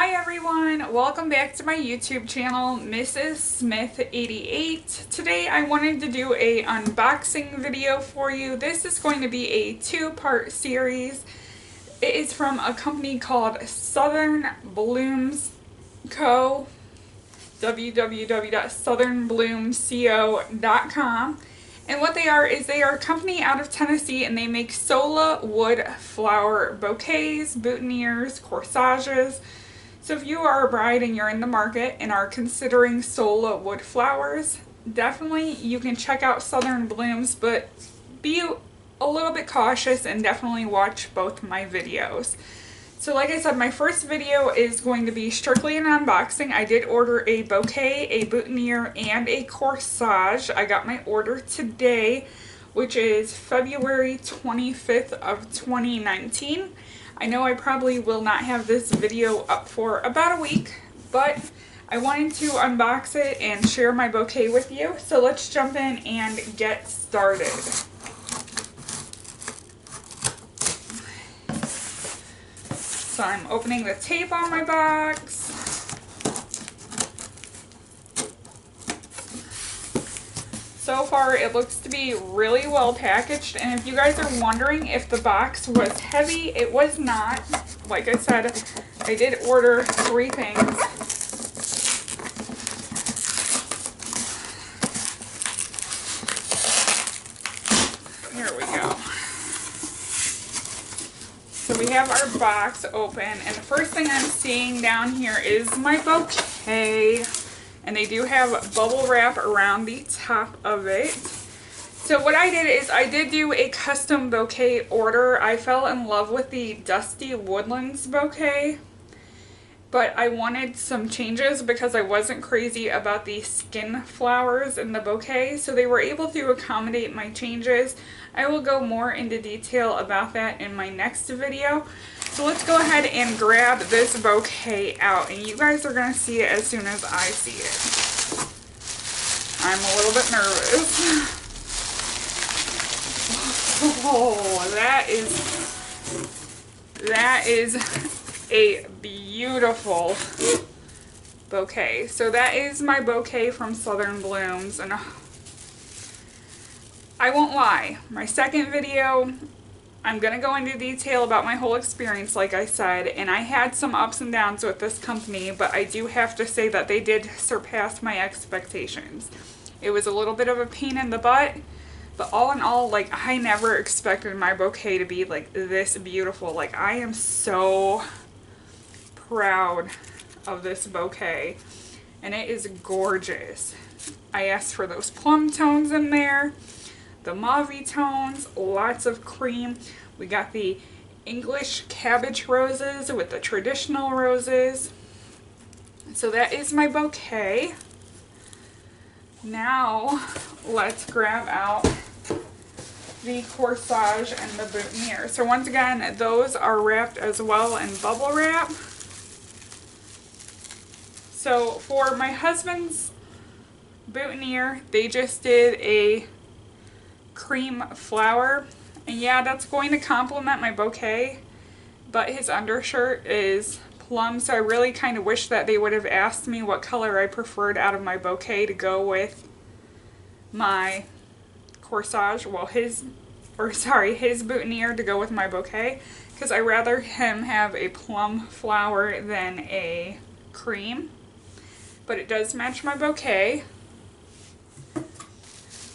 Hi everyone, welcome back to my YouTube channel, Mrs. Smith 88. Today I wanted to do a unboxing video for you. This is going to be a two-part series. It is from a company called Southern Blooms Co. www.southernbloomco.com. And what they are is they are a company out of Tennessee, and they make Sola wood flower bouquets, boutonnieres, corsages. So if you are a bride and you're in the market and are considering Sola wood flowers, definitely you can check out Southern Blooms, but be a little bit cautious and definitely watch both my videos. So like I said, my first video is going to be strictly an unboxing. I did order a bouquet, a boutonniere, and a corsage. I got my order today, which is February 25th of 2019. I know I probably will not have this video up for about a week, but I wanted to unbox it and share my bouquet with you. So let's jump in and get started. So I'm opening the tape on my box. So far it looks to be really well packaged, and if you guys are wondering if the box was heavy, it was not. Like I said, I did order 3 things. Here we go. So we have our box open, and the first thing I'm seeing down here is my bouquet. And they do have bubble wrap around the top of it. So what I did is I did do a custom bouquet order. I fell in love with the Dusty Woodlands bouquet, but I wanted some changes because I wasn't crazy about the skin flowers in the bouquet, so they were able to accommodate my changes. I will go more into detail about that in my next video. So let's go ahead and grab this bouquet out, and you guys are going to see it as soon as I see it. I'm a little bit nervous. Oh, that is a beautiful bouquet. So that is my bouquet from Southern Blooms, and I won't lie, my second video, I'm going to go into detail about my whole experience, like I said, and I had some ups and downs with this company, but I do have to say that they did surpass my expectations. It was a little bit of a pain in the butt, but all in all, like, I never expected my bouquet to be like this beautiful. Like, I am so proud of this bouquet, and it is gorgeous. I asked for those plum tones in there, the mauve tones, lots of cream. We got the English cabbage roses with the traditional roses. So that is my bouquet. Now let's grab out the corsage and the boutonniere. So once again, those are wrapped as well in bubble wrap. So for my husband's boutonniere, they just did a cream flower, and yeah, that's going to complement my bouquet, but his undershirt is plum, so I really kind of wish that they would have asked me what color I preferred out of my bouquet to go with my corsage, well his boutonniere to go with my bouquet, because I rather him have a plum flower than a cream, but it does match my bouquet.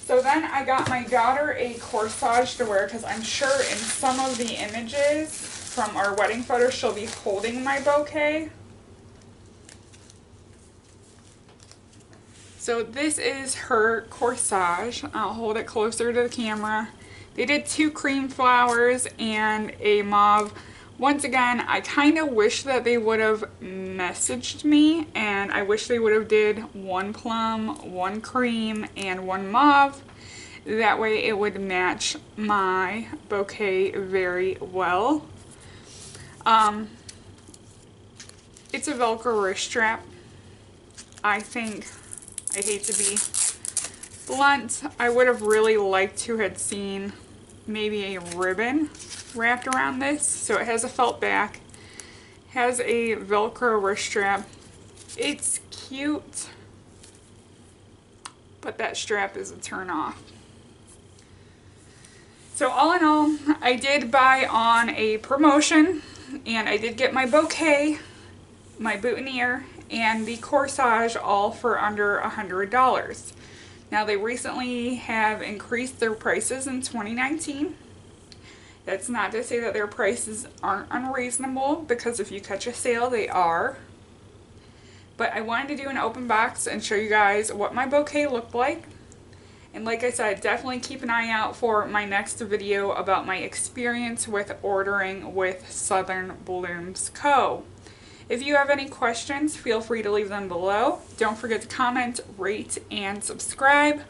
So then I got my daughter a corsage to wear, because I'm sure in some of the images from our wedding photos she'll be holding my bouquet. So this is her corsage. I'll hold it closer to the camera. They did 2 cream flowers and a mauve. Once again, I kind of wish that they would have messaged me, and I wish they would have did 1 plum, 1 cream, and 1 mauve. That way it would match my bouquet very well. It's a Velcro wrist strap. I hate to be blunt, I would have really liked to have seen maybe a ribbon wrapped around this. So it has a felt back, Has a Velcro wrist strap. It's cute, but that strap is a turn off. So all in all, I did buy on a promotion, and I did get my bouquet, my boutonniere, and the corsage all for under $100. Now they recently have increased their prices in 2019. That's not to say that their prices aren't unreasonable, because if you catch a sale, they are. But I wanted to do an open box and show you guys what my bouquet looked like. And like I said, definitely keep an eye out for my next video about my experience with ordering with Southern Blooms Co. If you have any questions, feel free to leave them below. Don't forget to comment, rate, and subscribe.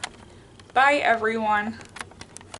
Bye everyone.